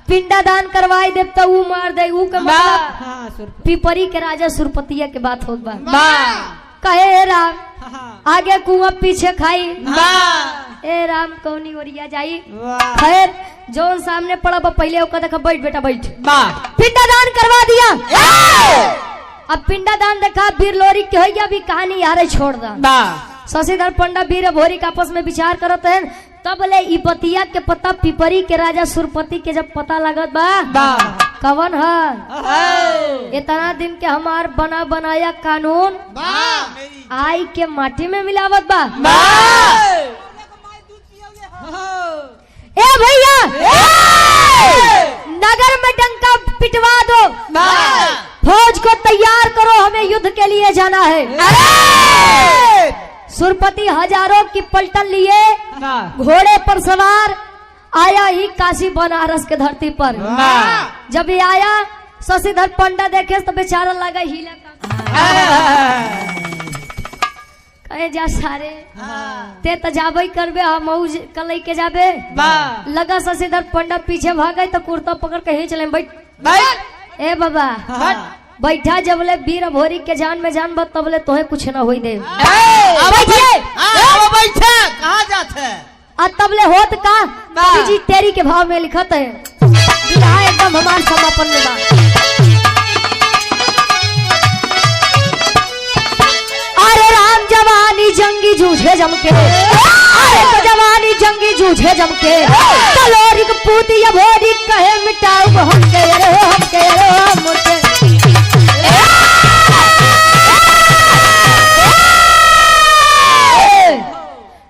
S1: पिंडदान करवाई देव तो ऊ मार दे। ऊ के मतलब पिपरी के राजा सुरपतिया के बात होत बा। कहे राम आगे कुआं पीछे खाई, ए राम कौनी ओरिया जाई। खैर जोन सामने पड़ा बा पहले ओका देखा, बैठ बेटा बैठ। पिंडदान करवा दिया। अब पिंडदान देखा वीर लोरी के हो गया, भी कहानी यार छोड़ दा। शशिधर पंडा वीर भोरी का आपस में विचार करते हैं, तब ले ई बतिया के पता पिपरी के राजा सुरपति के जब पता लगत बा कवन है इतना दिन के हमार बना बनाया कानून आई के माटी में मिलावत बा। ए भैया नगर में डंका पिटवा दो, फौज को तैयार करो, हमें युद्ध के लिए जाना है। सुरपति हजारों की पलटन लिए घोड़े पर सवार आया ही काशी बनारस के धरती पर। जब ये आया शशिधर पंडा देखे तो बेचारा लगा हीला कहे जा सारे ते तो जाबे करबे, हम कल के जाबे। लगा शशिधर पंडा पीछे भागे तो कुर्ता पकड़ के ही चले, बैठ ए बाबा बैठा। जबले वीर भोरी के जान में जान बत तबले तोहे कुछ ना होई दे।
S2: कहाँ जाते
S1: तबले होत का जी तेरी के भाव में लिखत है, एकदम हमार समापन में बा। अरे राम जवानी जंगी जूझे जमके, अरे तो जवानी जंगी जूझे जमके, तलोरी को पूती या भोरी कहे मिटाऊ हमके रे हमके रे हमके।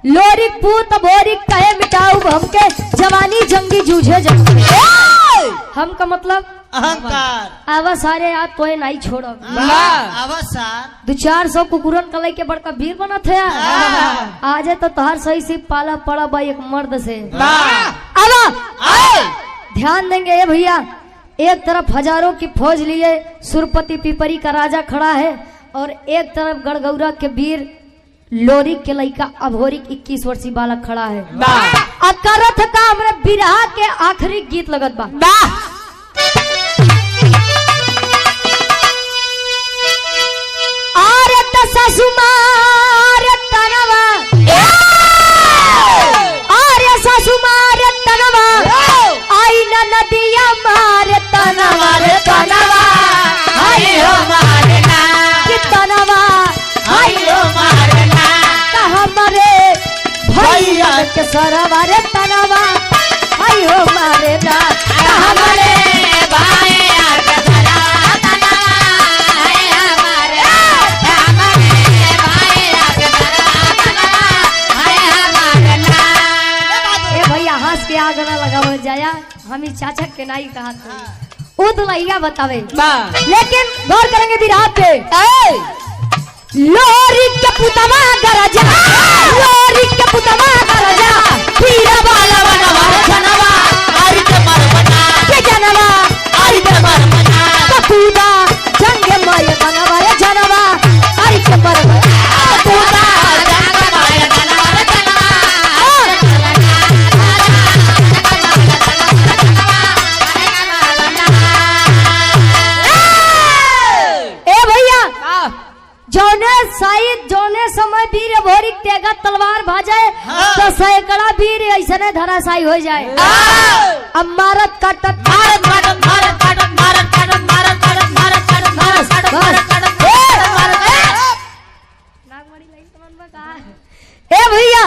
S1: लोरी पूत भोरी कहे मिटाऊ हमके, जवानी जंगी जूझे जमके। हम का मतलब
S2: अहंकार।
S1: आवा सारे आज तो नहीं छोड़ो।
S2: अवसार
S1: 200-400 कुकुरन का लेके बड़का वीर बना थे। आज तो तोहर सही से पाला पड़ा भाई एक मर्द से। आवा ध्यान देंगे ये भैया, एक तरफ हजारों की फौज लिए सुरपति पिपरी का राजा खड़ा है और एक तरफ गड़गौरा के वीर लोरी के लड़का अभोरी 21 वर्षीय बालक खड़ा है। अकरथ का हमरे बिरहा के आखिरी गीत लगत बा। आरे ससुमार तनवा, आरे ससुमार तनवा, आई न नदिया मार तनवा रे तनवा, आई हो मारना कि तनवा, आई हो मारना हमरे भैया के सरवा रे तनवा, आई हो मारना हमरे भैया के सरवा तनवा, आई हमारे हमरे भैया के सरवा तनवा, आई हमारना। ए भैया हंस के आग ना लगावल जाया, हम चाचा के नहीं कहा था वो तो लइया बतावे, लेकिन गौर करेंगे बिरहा पे। लोरी के पुतवा गरजा, लोरी के पुतवा गरजा, हीरा वाला बनवा जनवा, आई के मरमना के जनवा, आई के मरमना कपूदा जंग माय बनवा रे जनवा, आई के मरमना कपूदा जंग माय बनवा रे जनवा, ए भैया जौने समय वीर भोरी तेगा तलवार भाजे तो सैकड़ा वीर ऐसने धराशायी हो जाए। अब मारत काटत भारत काटत भारत काटत भारत काटत भारत काटत भारत काटत भारत काटत भारत काटत। ए भैया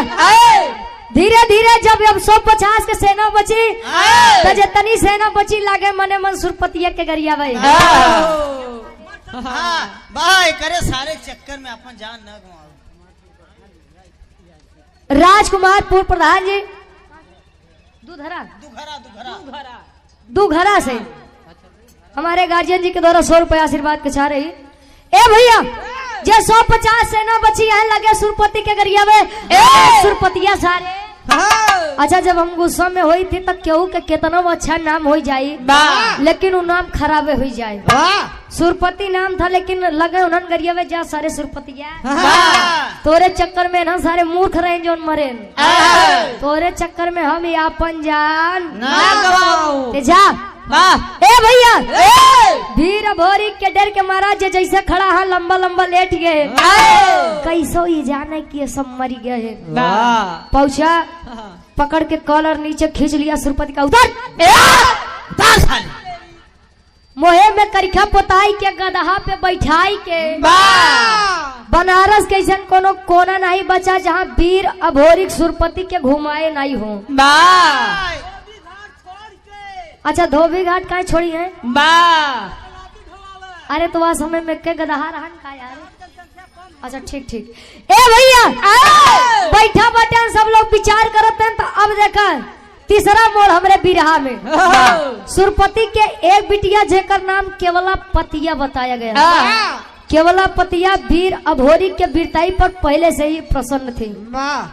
S1: धीरे धीरे जब 150 के सेना बची तो जितनी सेना बची लागे मने मन सुरपतिया के गरिया भाई।
S2: भाई करे सारे चक्कर में अपन जान न गवाओ।
S1: राजकुमार पूर्व प्रधान जी दुघरा से हमारे गार्जियन जी के द्वारा 100 रुपए आशीर्वाद के चाह रही। ए भैया जे 150 सेना बची है लगे सुरपति के गरिया में सुरपतिया सारे। अच्छा जब हम गुस्सा में हुई थी तब केहू के कितना अच्छा नाम हो जाये, लेकिन वो नाम खराबे हो जाए। सुरपति नाम था लेकिन लगे उन्हन गरिया में जा सारे सुरपतिया। तोरे चक्कर में ना सारे मूर्ख रहे जो मरे, तोरे चक्कर में हम अपन जान ना जा। ए भैया वीर भोरी के डर के महाराज जैसे खड़ा है लंबा लंबा लेट गए, कैसो ये जाने की सब मरी गए है। पहुंचा पकड़ के कॉलर नीचे खींच लिया सुरपति का, उतर मोहे में करिखा पोताई के गदहा पे बैठाई के। बनारस के ऐसा कोनो कोना नहीं बचा जहाँ वीर अभोरिक सुरपति के घुमाए नहीं हो। अच्छा धोबी घाट का छोड़ी है अरे तो वह समय में के गदहा रहन का यार। अच्छा ठीक ठीक। ए भैया बैठा बैठा सब लोग विचार करते हैं तो अब देखा तीसरा मोड़ हमरे बिरहा में सुरपति के एक बिटिया जेकर नाम केवला पतिया बताया गया। केवला पतिया वीर अभोरी के वीरताई पर पहले से ही प्रसन्न थी,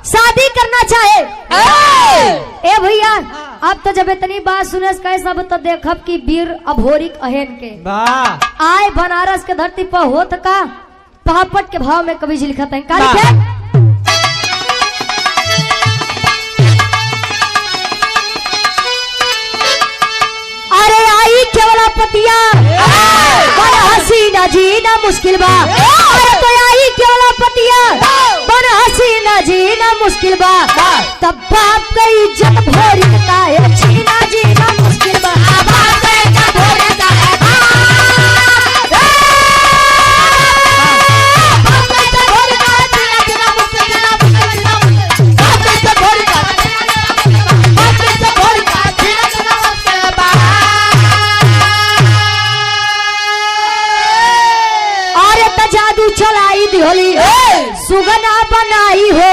S1: शादी करना चाहे। ए भैया अब तो जब इतनी बात सुने कहे सब तो देखब कि वीर अभोरी अहन के आए बनारस के धरती पर होत का पापट के भाव में कवि जी लिखा था। अरे आई केवला पतिया बड़ा हसीना जीना मुश्किल बा। अरे तो आई केवला पतिया बड़ा हसीना जीना मुश्किल बा। तब बाप का इज्जत भोरी का है छीना जीना मुश्किल बा। बाप का इज्जत भोरी का है चलाई दिहोली सुगना बनाई हो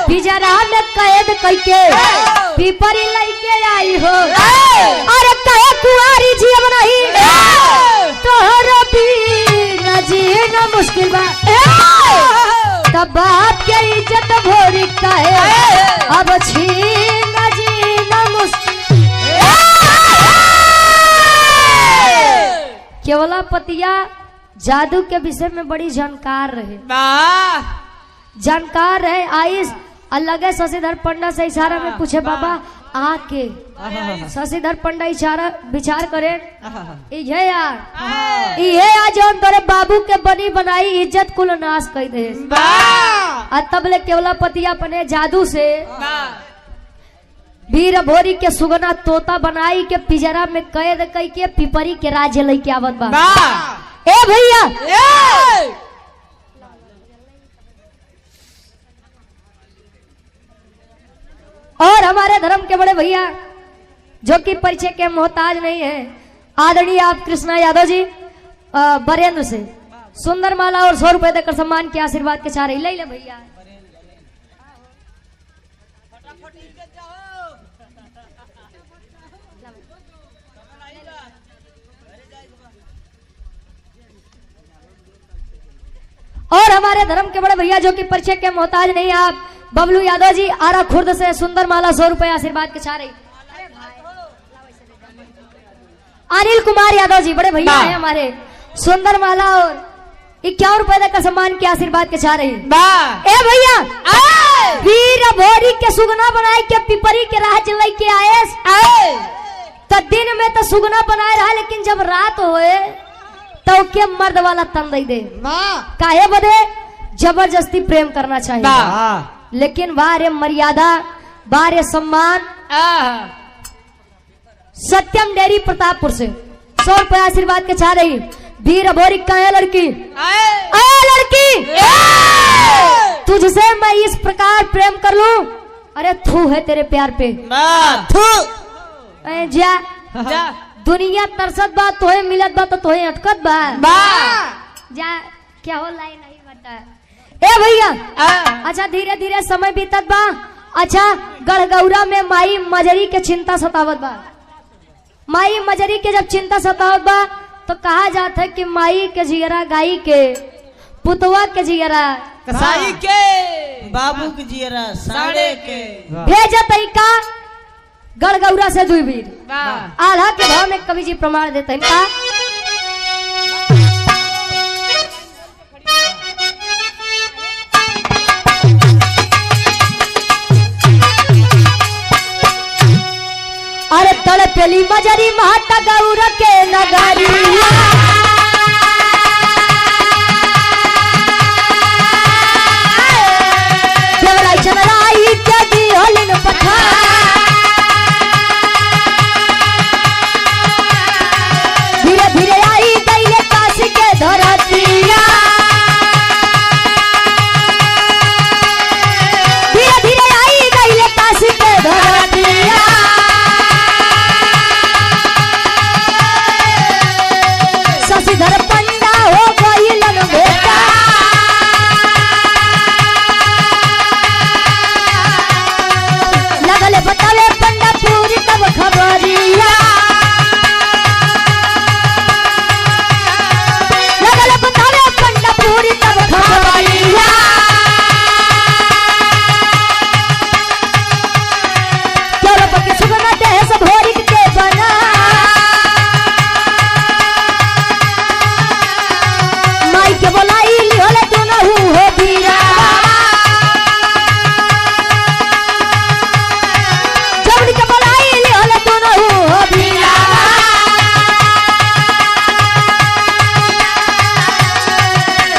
S1: पिजरा में कैद करके पीपरी लेके आई हो। अरे कहे कुआर मुश्किल बा तब बाप के इज्जत भोरी का है अब छीन जीना मुश्किल। केवला पतिया जादू के विषय में बड़ी जानकार रहे, जानकार रहे। आइस अलग शशिधर पंडा से इशारा में पूछे बाबा आके शशिधर पंडा इशारा विचार करे ये यार ये आज जौन तोरे बाबू के बनी बनाई इज्जत कुल नाश कर दे। तबले केवला पतिया अपने जादू से वीर भोरी के सुगना तोता बनाई के पिजरा में कैद कई के पिपरी के राज्य लेके आवत बा। ए भैया और हमारे धर्म के बड़े भैया जो कि परिचय के मोहताज नहीं है, आदरणीय आप कृष्णा यादव जी बरेंद्र से सुंदर माला और 100 रुपए देकर सम्मान के आशीर्वाद के चाह रही ले भैया। और हमारे धर्म के बड़े भैया जो कि परिचय के मोहताज नहीं, आप बबलू यादव जी आरा खुर्द से सुंदर माला 100 रुपए आशीर्वाद के चाह रही। अनिल कुमार यादव जी बड़े भैया हैं हमारे, सुंदर माला और 51 रुपए देकर सम्मान के आशीर्वाद के चाह रही। ए भैया वीर भोरी के सुगना बनाए के पिपरी के राह चल के आए तो दिन में तो सुगना बनाए रहा, लेकिन जब रात होए तो के मर्द वाला तन दे काहे बदे जबरदस्ती प्रेम करना चाहिए, लेकिन बारे मर्यादा बारे सम्मान। सत्यम डेयरी प्रतापपुर से 100 रुपए आशीर्वाद के चाह रही। वीर भोरी का है लड़की, लड़की तुझसे मैं इस प्रकार प्रेम कर लूं, अरे थू है तेरे प्यार पे जा दुनिया तरसत बा तोहे मिलत बा तो तोहे अटकत बा जा क्या हो लाई नहीं बता। ए भैया अच्छा धीरे धीरे समय बीतत बा। अच्छा गढ़गौरा में माई मजरी के चिंता सतावत बा। माई मजरी के जब चिंता सतावत बा तो कहा जाता है कि माई के जियरा गाई के पुतवा के जियरा
S2: कसाई के बाबू के जियरा साड़े के
S1: भेजत का गढ़गौरा से दुई वीर। आधा के भाव में कवि जी प्रमाण देते हैं का अरे तड़ पेली मजरी महाटा गौर के नगरिया चनराई के दी होलिन पठा धीरे धीरे आई गईले काशी के धरतिया धीरे धीरे आई गईले काशी के धरतिया शशिधर पंडा हो गईलन बेटा लगले बतावे पंडा पूरी तब खबरिया लगले बतावे पंडा पूरी तब खबरिया चलो पके सुगना दे सब भोरी के बना माई के बोलाई लिहले तू न हो बीरा जबड़ी के बोलाई लिहले तू न हो बीरा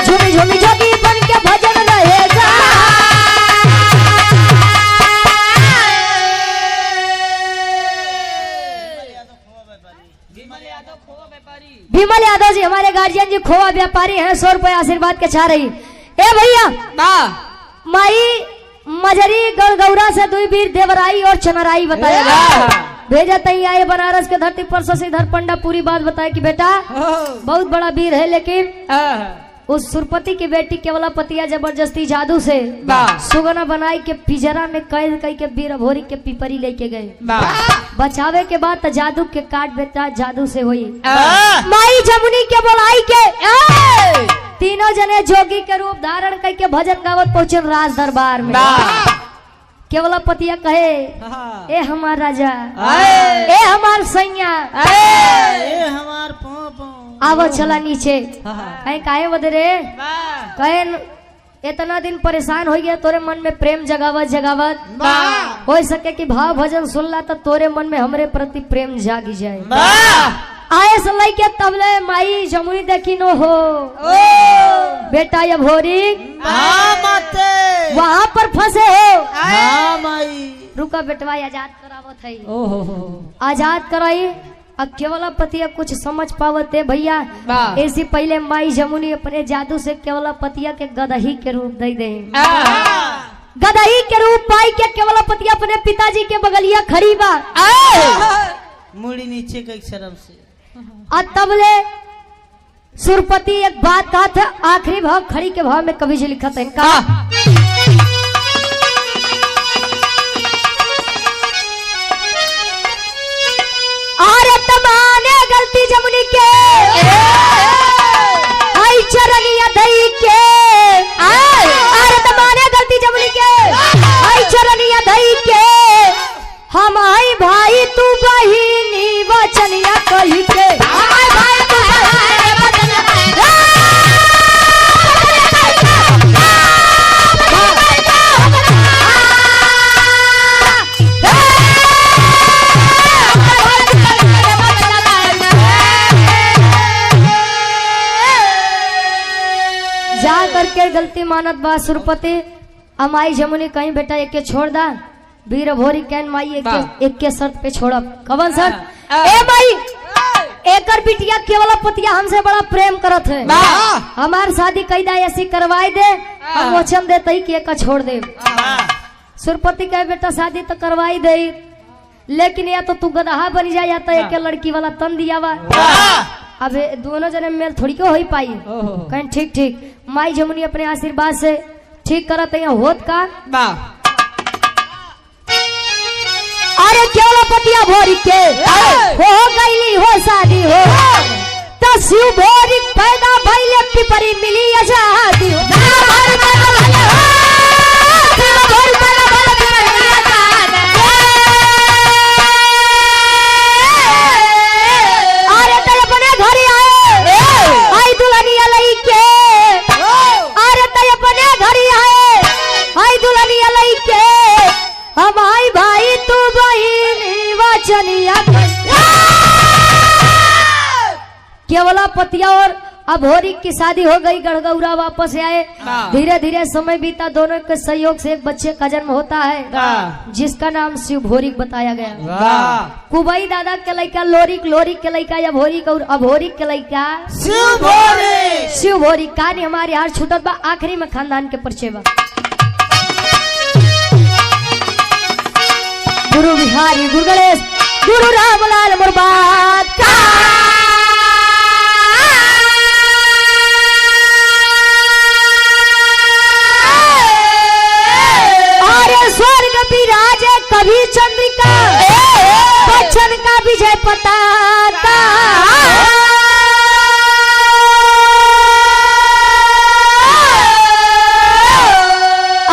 S1: झूमी झूमी जोगी बन के भजन रहेगा विमल यादव जी हमारे गार्जियन जी खोआ व्यापारी हैं 100 रुपए आशीर्वाद के चाह रही। ए भैया माई मजरी गौरा से दुई वीर देवराई और चनराई बताएगा भेजा तई आए बनारस के धरती पर शशिधर पंडा पूरी बात बताए कि बेटा बहुत बड़ा वीर है, लेकिन उस सुरपति की बेटी केवला पतिया जबरदस्ती जादू से सुगना बनाई के पिजरा में कैद कई के वीर भोरी के पिपरी लेके गए। बचावे के बाद जादू के काट बेटा जादू से हुई माई जमुनी के बोलाई के तीनों जने जोगी के रूप धारण करके भजन गावत पहुंचे राज दरबार में। केवल पतिया कहे ए हमार राजा, ए हमार सैया,
S2: ए हमार पो
S1: आवो चला नीचे। कहीं काहे बदे रे? कहे इतना दिन परेशान हो गया, तोरे मन में प्रेम जगावत जगावत हो सके कि भाव भजन सुनला तो तोरे मन में हमरे प्रति प्रेम जागी जाए। आए सलाई के तबले माई जमुनी देखी नो हो बेटा ये भोरी वहाँ पर फंसे हो। रुका बेटवा आजाद करावत है, आजाद कराई। अब केवल पतिया कुछ समझ पावते भैया, ऐसी पहले माई जमुनी अपने जादू से केवल पतिया के गदही के रूप दे दे। गदही के रूप पाई के केवल पतिया अपने पिताजी के बगलिया खड़ी बा,
S2: मुड़ी नीचे के शर्म से।
S1: और तबले सुरपति एक बात कहा था, आखिरी भाव खड़ी के भाव में कवि जी लिखा था इनका। अरे तमाने गलती जमुनी के आई चरनिया दई के, अरे तमाने गलती जमुनी के आई चरनिया दई के, हम आई भाई तू बहिनी वचनिया कही के। जा करके गलती मानत बा सुरपति, अमाई जमुनी कहीं बेटा एक के छोड़ दा, वीर भोरी कैन माई एक के शर्त पे छोड़ब। कवन शर्त? ए माई एकर बिटिया केवल पतिया हमसे बड़ा प्रेम करत है, हमार शादी कई दा ऐसी करवाई दे, हम वचन देते ही कि एक छोड़ दे। सुरपति कहे बेटा शादी तो करवाई दे, लेकिन या तो तू गदहा बन जा या तो एक लड़की वाला तन दिया वा। अब दोनों जने मेल थोड़ी को हो पाई। कहीं ठीक ठीक माई जमुनी अपने आशीर्वाद से ठीक करत है होत का। अरे केवल पतिया भोरी के हो गईली हो शादी हो, तो शिव भोरी पैदा भइले पिपरी मिली आजादी हो। अरे तय अपने घर आए आई दुल्हनिया लई के, अरे तय अपने घर आए आई दुल्हनिया लई के, हम आई भाई तू बहिनी वचनिया। केवला पतिया और अभोरी की शादी हो गई, गढ़गौरा वापस आए। धीरे धीरे समय बीता, दोनों के सहयोग से एक बच्चे का जन्म होता है जिसका नाम शिव भोरिक बताया गया। कुबई दादा के लड़का लोरिक, लोरिक के लड़का अभोरिक और अभोरिक के लड़का शिव भोरिक। कहानी हमारे यार छूटत बा, आखिरी में खानदान के परिचय बा। गुरु बिहारी, गुरु गणेश, गुरु रामलाल मुरबाद का। अरे स्वर्ग विराजे कभी चंद्रिका, बच्चन का विजय पताका।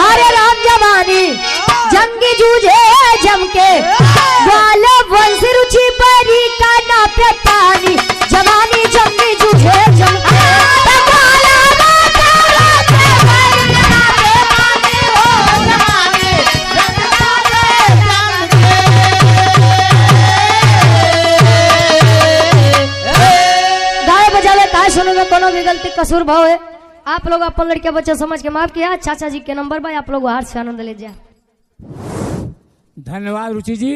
S1: अरे राम जवानी जंगी जूझे जम के, वाले वंश रुचि बरी का ना प्रतानी, जवानी जंगी जूझे जम के। गाय बजावे काय सुनो में कोनो भी गलती कसूर भाव है, आप लोग अपन लड़के बच्चे समझ के माफ किया। चाचा जी के नंबर पर आप लोग बाहर से आनंद ले जाए।
S4: धन्यवाद रुचि जी।